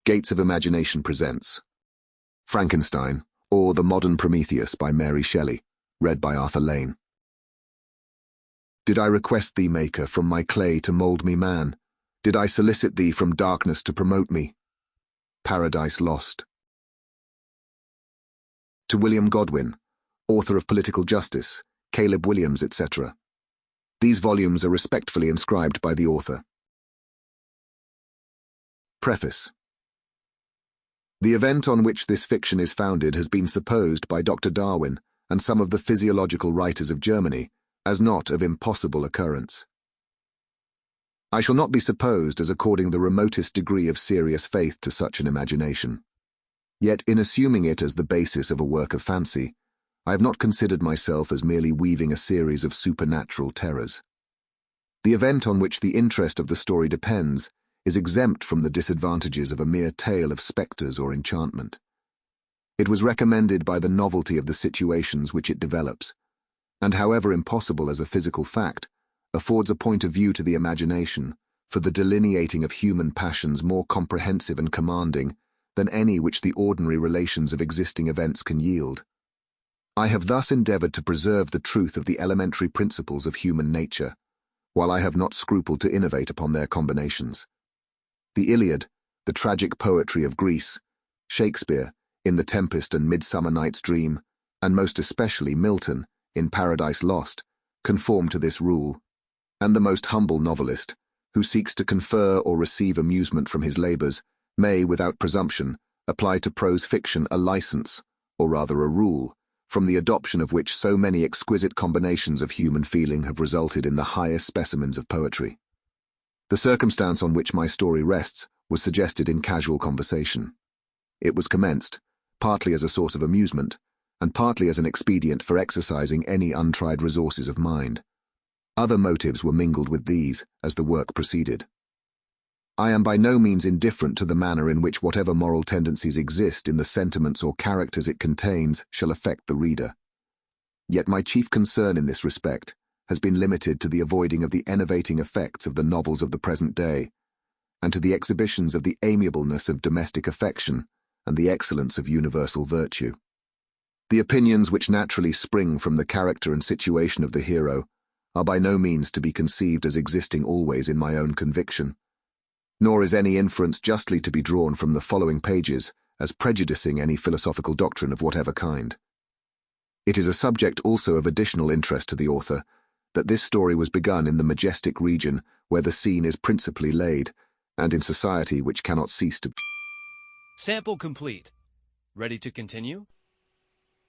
Gates of Imagination presents Frankenstein, or The Modern Prometheus by Mary Shelley, read by Arthur Lane. Did I request thee, Maker, from my clay to mould me man? Did I solicit thee from darkness to promote me? Paradise Lost. To William Godwin, author of Political Justice, Caleb Williams, etc. These volumes are respectfully inscribed by the author. Preface. The event on which this fiction is founded has been supposed by Dr. Darwin and some of the physiological writers of Germany as not of impossible occurrence. I shall not be supposed as according the remotest degree of serious faith to such an imagination. Yet in assuming it as the basis of a work of fancy, I have not considered myself as merely weaving a series of supernatural terrors. The event on which the interest of the story depends is exempt from the disadvantages of a mere tale of spectres or enchantment. It was recommended by the novelty of the situations which it develops, and however impossible as a physical fact, affords a point of view to the imagination for the delineating of human passions more comprehensive and commanding than any which the ordinary relations of existing events can yield. I have thus endeavoured to preserve the truth of the elementary principles of human nature, while I have not scrupled to innovate upon their combinations. The Iliad, the tragic poetry of Greece, Shakespeare, in The Tempest and Midsummer Night's Dream, and most especially Milton, in Paradise Lost, conform to this rule, and the most humble novelist, who seeks to confer or receive amusement from his labours, may, without presumption, apply to prose fiction a license, or rather a rule, from the adoption of which so many exquisite combinations of human feeling have resulted in the highest specimens of poetry. The circumstance on which my story rests was suggested in casual conversation. It was commenced, partly as a source of amusement, and partly as an expedient for exercising any untried resources of mind. Other motives were mingled with these as the work proceeded. I am by no means indifferent to the manner in which whatever moral tendencies exist in the sentiments or characters it contains shall affect the reader. Yet my chief concern in this respect has been limited to the avoiding of the enervating effects of the novels of the present day, and to the exhibitions of the amiableness of domestic affection and the excellence of universal virtue. The opinions which naturally spring from the character and situation of the hero are by no means to be conceived as existing always in my own conviction, nor is any inference justly to be drawn from the following pages as prejudicing any philosophical doctrine of whatever kind. It is a subject also of additional interest to the author that this story was begun in the majestic region where the scene is principally laid, and in society which cannot cease to... Sample complete. Ready to continue?